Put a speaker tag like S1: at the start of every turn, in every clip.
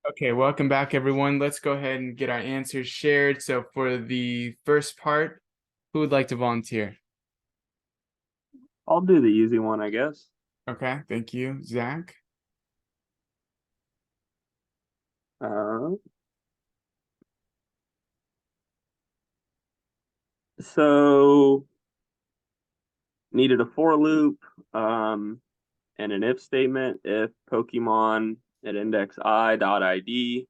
S1: Okay, welcome back, everyone. Let's go ahead and get our answers shared. So for the first part, who would like to volunteer?
S2: I'll do the easy one, I guess.
S1: Okay, thank you, Zach.
S2: Uh, so needed a for loop and an if statement if Pokemon at index I dot ID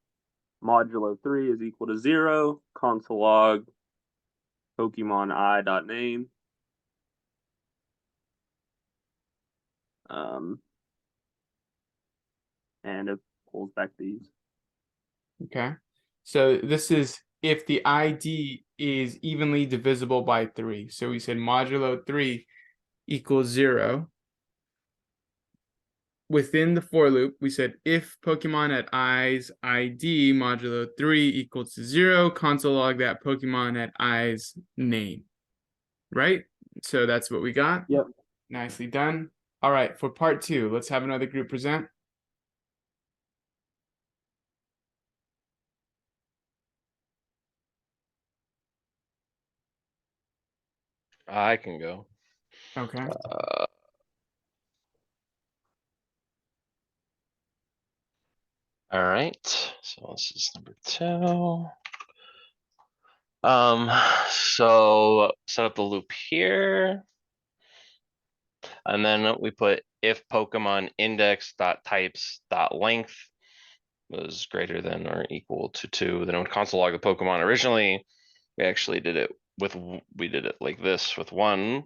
S2: modulo 3 is equal to 0, console log Pokemon I dot name. Um, and it pulls back these.
S1: Okay, so this is if the ID is evenly divisible by 3. So we said modulo 3 equals 0. Within the for loop, we said if Pokemon at I's ID modulo 3 equals to 0, console log that Pokemon at I's name. Right? So that's what we got.
S2: Yep.
S1: Nicely done. All right, for part 2, let's have another group present.
S3: I can go.
S1: Okay.
S3: All right, so this is number 2. So set up the loop here. And then we put if Pokemon index dot types dot length was greater than or equal to 2, then it would console log the Pokemon. Originally, we actually did it like this with 1.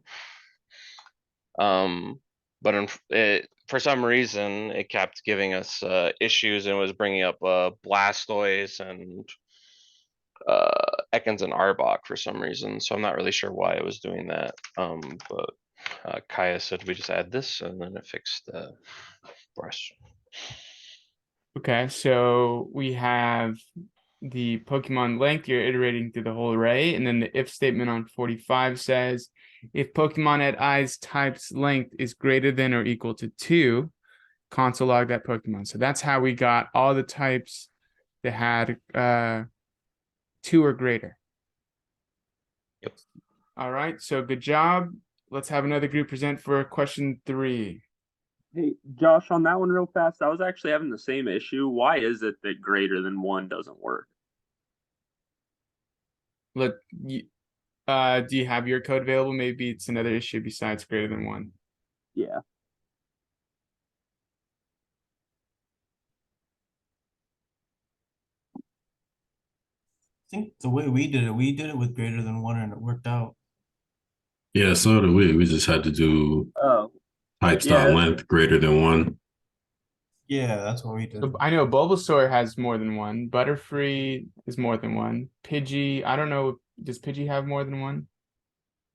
S3: But for some reason, it kept giving us issues and was bringing up Blastoise and Ekans and Arbok for some reason. So I'm not really sure why it was doing that. But Kaya said we just add this, and then it fixed the brush.
S1: Okay, so we have the Pokemon length, you're iterating through the whole array, and then the if statement on 45 says, if Pokemon at I's type's length is greater than or equal to 2, console log that Pokemon. So that's how we got all the types that had 2 or greater.
S3: Yep.
S1: All right, so good job. Let's have another group present for question 3.
S2: Hey, Josh, on that one real fast, I was actually having the same issue. Why is it that greater than 1 doesn't work?
S1: Do you have your code available? Maybe it's another issue besides greater than 1.
S2: Yeah.
S4: I think the way we did it with greater than 1 and it worked out.
S5: Yeah, so did we. We just had to do
S2: Oh,
S5: type
S2: yeah.
S5: style length greater than 1.
S4: Yeah, that's what we did.
S1: So I know Bulbasaur has more than 1. Butterfree is more than 1. Pidgey, I don't know. Does Pidgey have more than 1?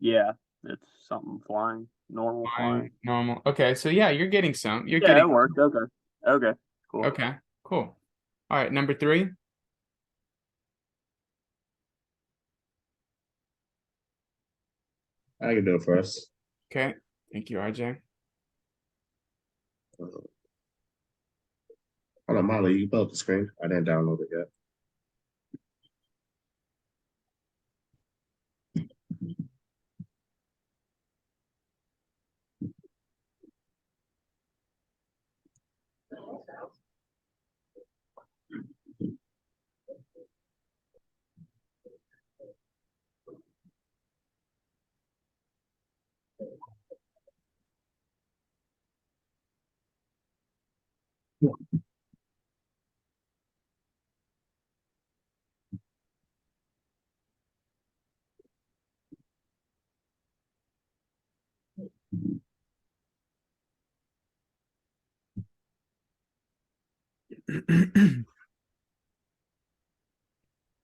S2: Yeah, it's something flying, normal flying.
S1: Normal. Okay, so yeah, you're getting some. You're
S2: Yeah,
S1: getting.
S2: it worked. Okay. Okay. Cool.
S1: Okay, cool. All right, number 3.
S6: I can do it first.
S1: Okay, thank you, RJ.
S6: Hold on, Molly, you built the screen. I didn't download it yet.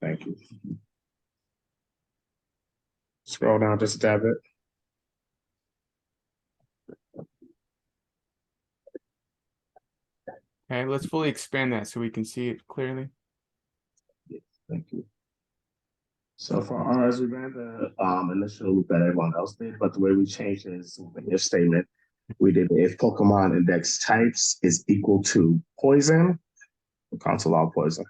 S6: Thank you. Scroll down just a tad bit.
S1: Okay, let's fully expand that so we can see it clearly.
S6: Yes, thank you. So for ours, we ran the initial loop that everyone else did, but the way we changed it is with the if statement. We did if Pokemon index types is equal to poison, console log poison.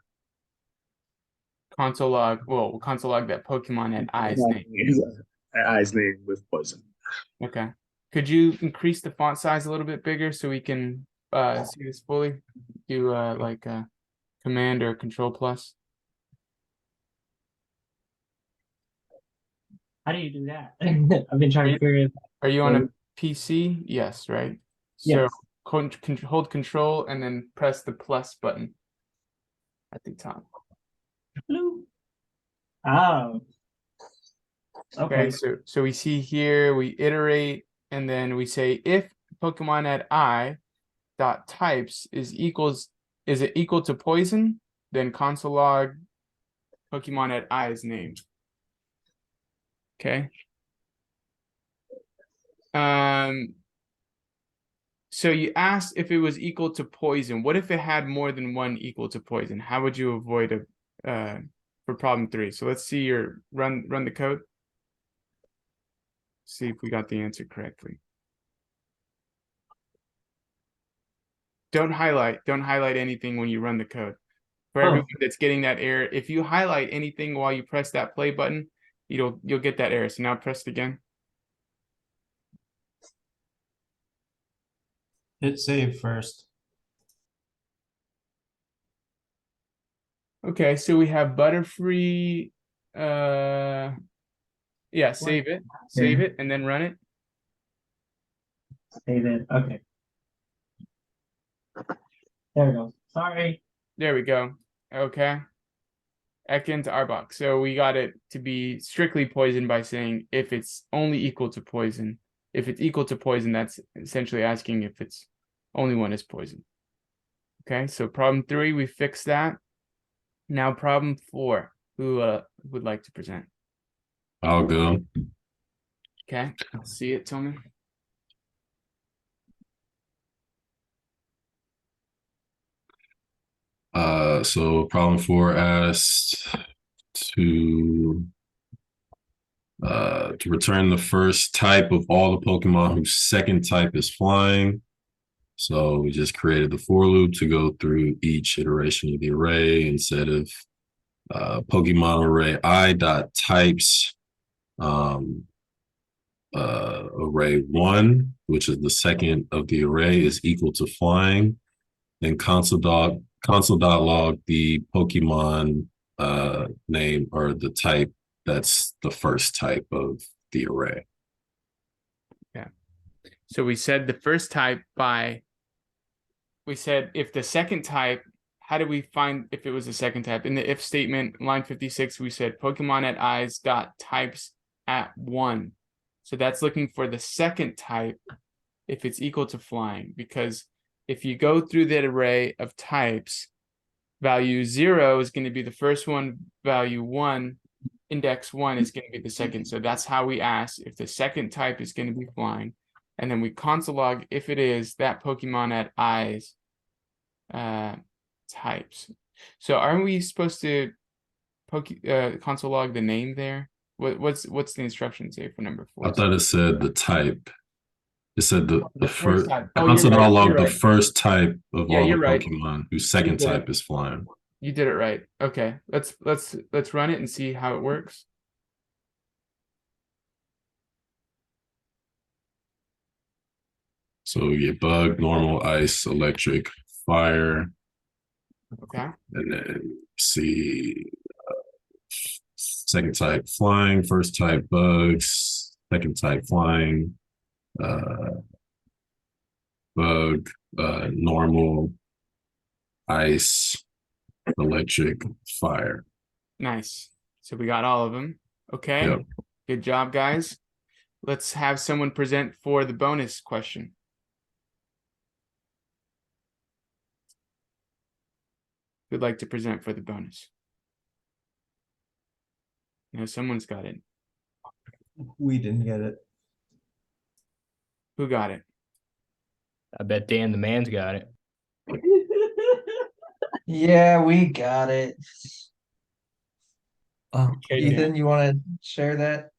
S1: Console log, well, we'll console log that Pokemon at I's name.
S6: I's name with poison.
S1: Okay. Could you increase the font size a little bit bigger so we can see this fully? Do like Command or Control plus?
S7: How do you do that? I've been trying to figure it out.
S1: Are you on a PC? Yes, right?
S7: Yes.
S1: So hold Control and then press the plus button at the top.
S7: Blue. Oh.
S1: Okay, so we see here, we iterate, and then we say if Pokemon at I dot types is it equal to poison, then console log Pokemon at I's name. Okay. So you asked if it was equal to poison. What if it had more than one equal to poison? How would you avoid for problem 3? So let's see your run the code. See if we got the answer correctly. Don't highlight anything when you run the code. For everyone that's getting that error, if you highlight anything while you press that play button, you'll get that error. So now press it again.
S4: Hit save first.
S1: Okay, so we have Butterfree. Yeah, save it, and then run it.
S7: Save it. Okay. There we go. Sorry.
S1: There we go. Okay. Ekans Arbok. So we got it to be strictly poison by saying if it's only equal to poison. If it's equal to poison, that's essentially asking if it's only one is poison. Okay, so problem 3, we fixed that. Now problem 4. Who would like to present?
S5: I'll go.
S1: Okay, I'll see it, Tillman.
S5: So problem 4 asked to return the first type of all the Pokemon whose second type is flying. So we just created the for loop to go through each iteration of the array instead of Pokemon array I dot types array 1, which is the second of the array, is equal to flying, and console.log the Pokemon name or the type that's the first type of the array.
S1: Yeah. So we said the first type we said if the second type, how do we find if it was the second type? In the if statement, line 56, we said Pokemon at I's dot types at 1. So that's looking for the second type if it's equal to flying, because if you go through that array of types, value 0 is going to be the first one, value 1, index 1 is going to be the second. So that's how we ask if the second type is going to be flying. And then we console log if it is that Pokemon at I's types. So aren't we supposed to console log the name there? What's the instruction say for number 4?
S5: I thought it said the type. It said the first
S1: type.
S5: console
S1: You're
S5: log
S1: right.
S5: the first type of all the
S1: you're right.
S5: Pokemon whose second type is flying.
S1: You did it right. Okay, let's run it and see how it works.
S5: So we get bug, normal, ice, electric, fire,
S1: Okay.
S5: and then see second type flying, first type bugs, second type flying, bug, normal, ice, electric, fire.
S1: Nice. So we got all of them. Okay.
S5: Yep.
S1: Good job, guys. Let's have someone present for the bonus question. Who'd like to present for the bonus? No, someone's got it.
S4: We didn't get it.
S1: Who got it?
S8: I bet Dan the man's got it.
S9: Yeah, we got it.
S1: Okay,
S9: Ethan, you want to share that?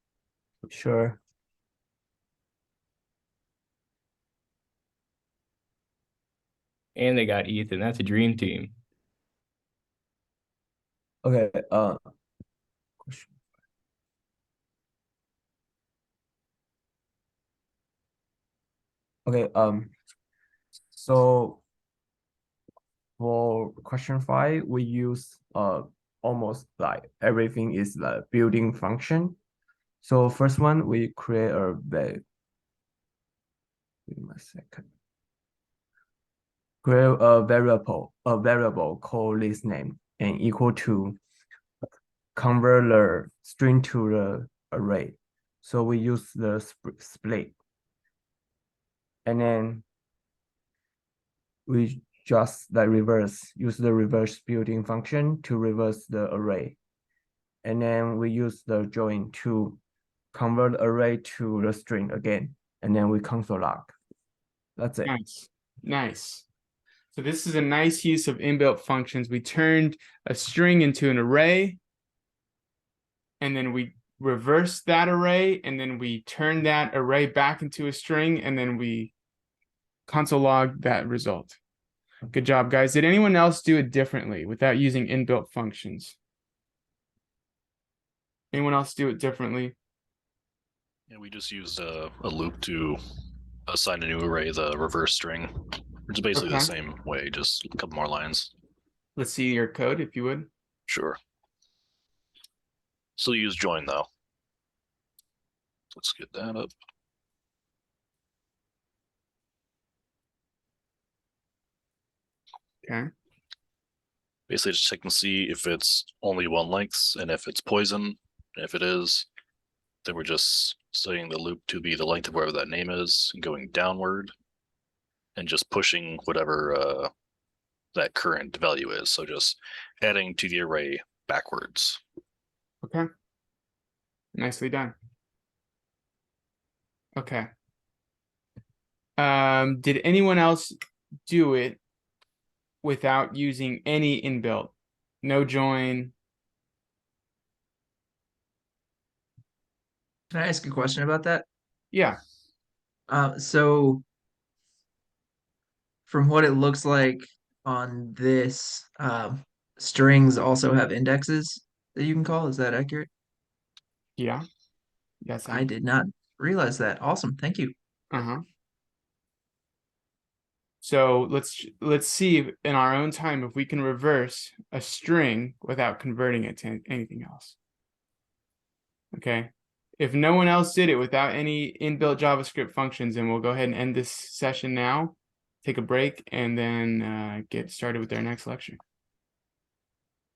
S8: Sure. And they got Ethan. That's a dream team. Okay, question. Okay, so for question 5, we use almost like everything is the building function. So first one, we create a give me a second. Create a variable called list name and equal to convert the string to the array. So we use the split. And then we just like use the reverse building function to reverse the array. And then we use the join to convert array to the string again. And then we console log. That's it.
S1: Nice. Nice. So this is a nice use of inbuilt functions. We turned a string into an array, and then we reversed that array, and then we turned that array back into a string, and then we console log that result. Good job, guys. Did anyone else do it differently without using inbuilt functions? Anyone else do it differently?
S10: Yeah, we just used a loop to assign a new array the reverse string, which is basically
S1: Okay.
S10: the same way, just a couple more lines.
S1: Let's see your code, if you would.
S10: Sure. Still use join though. Let's get that up.
S1: Okay.
S10: Basically just check and see if it's only one length and if it's poison. And if it is, then we're just setting the loop to be the length of wherever that name is and going downward and just pushing whatever that current value is. So just adding to the array backwards.
S1: Okay. Nicely done. Okay. Did anyone else do it without using any inbuilt? No join.
S9: Can I ask a question about that?
S1: Yeah.
S9: So from what it looks like on this, strings also have indexes that you can call. Is that accurate?
S1: Yeah. Yes.
S9: I did not realize that. Awesome. Thank you.
S1: Uh-huh. So let's see if in our own time if we can reverse a string without converting it to anything else. Okay. If no one else did it without any inbuilt JavaScript functions, then we'll go ahead and end this session now, take a break, and then get started with our next lecture.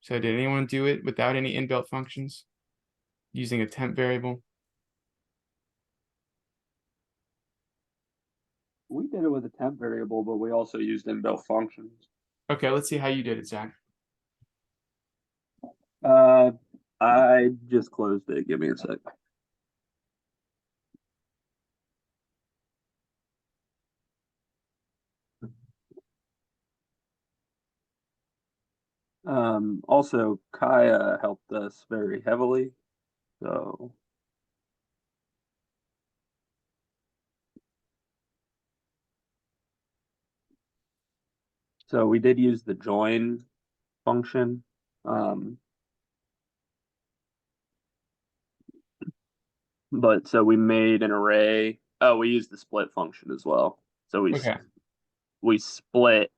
S1: So did anyone do it without any inbuilt functions using a temp variable?
S2: We did it with a temp variable, but we also used inbuilt functions.
S1: Okay, let's see how you did it, Zach.
S2: I just closed it. Give me a sec. Also, Kaya helped us very heavily. So we did use the join function. But so we made an array. Oh, we used the split function as well. So we split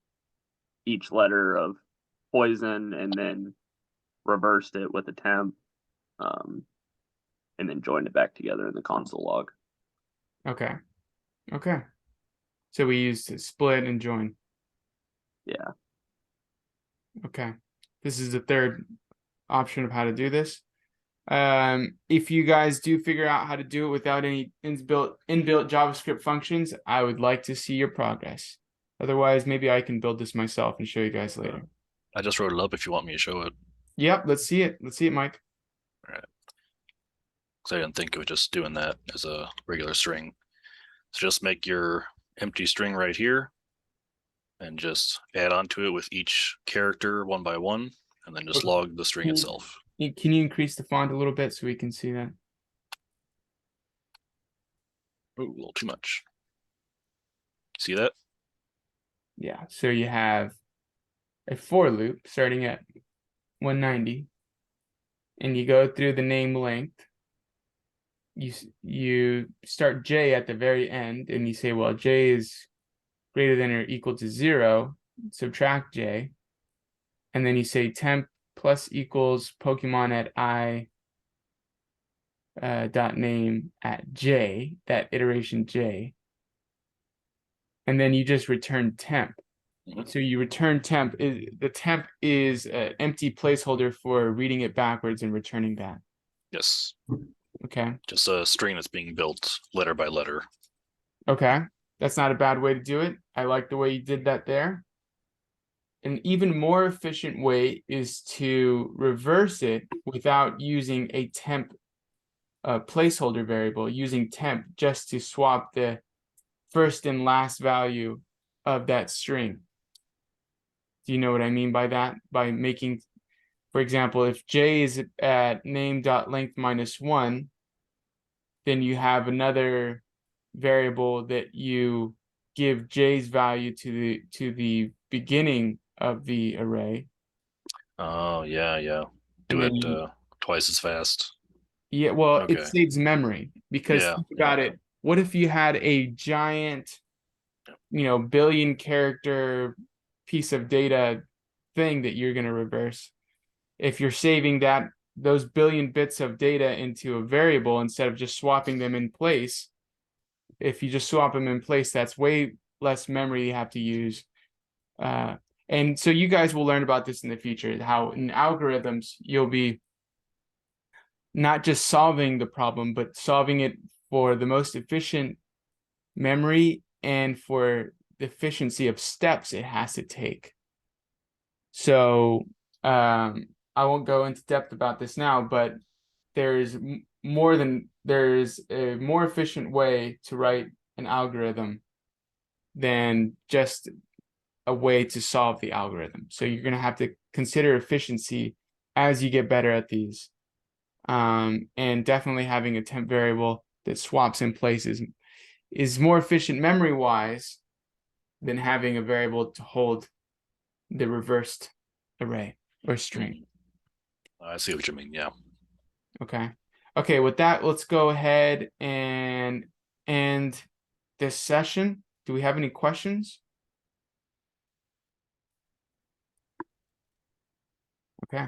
S2: each letter of poison and then reversed it with a temp, and then joined it back together in the console log.
S1: Okay. Okay. So we used split and join.
S2: Yeah.
S1: Okay. This is the third option of how to do this. If you guys do figure out how to do it without any inbuilt JavaScript functions, I would like to see your progress. Otherwise, maybe I can build this myself and show you guys later.
S10: I just wrote it up if you want me to show it.
S1: Yep, let's see it. Let's see it, Mike.
S10: All right. Because I didn't think of just doing that as a regular string. So just make your empty string right here and just add onto it with each character one by one, and then just
S1: Okay.
S10: log the string itself.
S1: Can you increase the font a little bit so we can see that?
S10: Ooh, a little too much. See that?
S1: Yeah, so you have a for loop starting at 190 and you go through the name length. You start j at the very end, and you say, well, j is greater than or equal to 0, subtract j, and then you say temp plus equals Pokemon at I dot name at j, that iteration j, and then you just return temp. So you return temp. The temp is an empty placeholder for reading it backwards and returning that.
S10: Yes.
S1: Okay.
S10: Just a string that's being built letter by letter.
S1: Okay. That's not a bad way to do it. I like the way you did that there. An even more efficient way is to reverse it without using a temp placeholder variable, using temp just to swap the first and last value of that string. Do you know what I mean by that? By making, for example, if j is at name.length -1, then you have another variable that you give j's value to the beginning of the array.
S10: Oh, yeah, yeah. Do
S1: And then
S10: it twice as fast.
S1: yeah, well, it
S10: Okay.
S1: saves memory because
S10: Yeah,
S1: think about it. What if you had a giant, billion character piece of data thing that you're going to reverse? If you're saving those billion bits of data into a variable instead of just swapping them in place, if you just swap them in place, that's way less memory you have to use. And so you guys will learn about this in the future, how in algorithms, you'll be not just solving the problem, but solving it for the most efficient memory and for the efficiency of steps it has to take. So I won't go into depth about this now, but there's a more efficient way to write an algorithm than just a way to solve the algorithm. So you're going to have to consider efficiency as you get better at these. And definitely having a temp variable that swaps in places is more efficient memory wise than having a variable to hold the reversed array or string.
S10: I see what you mean. Yeah.
S1: Okay, with that, let's go ahead and end this session. Do we have any questions? Okay.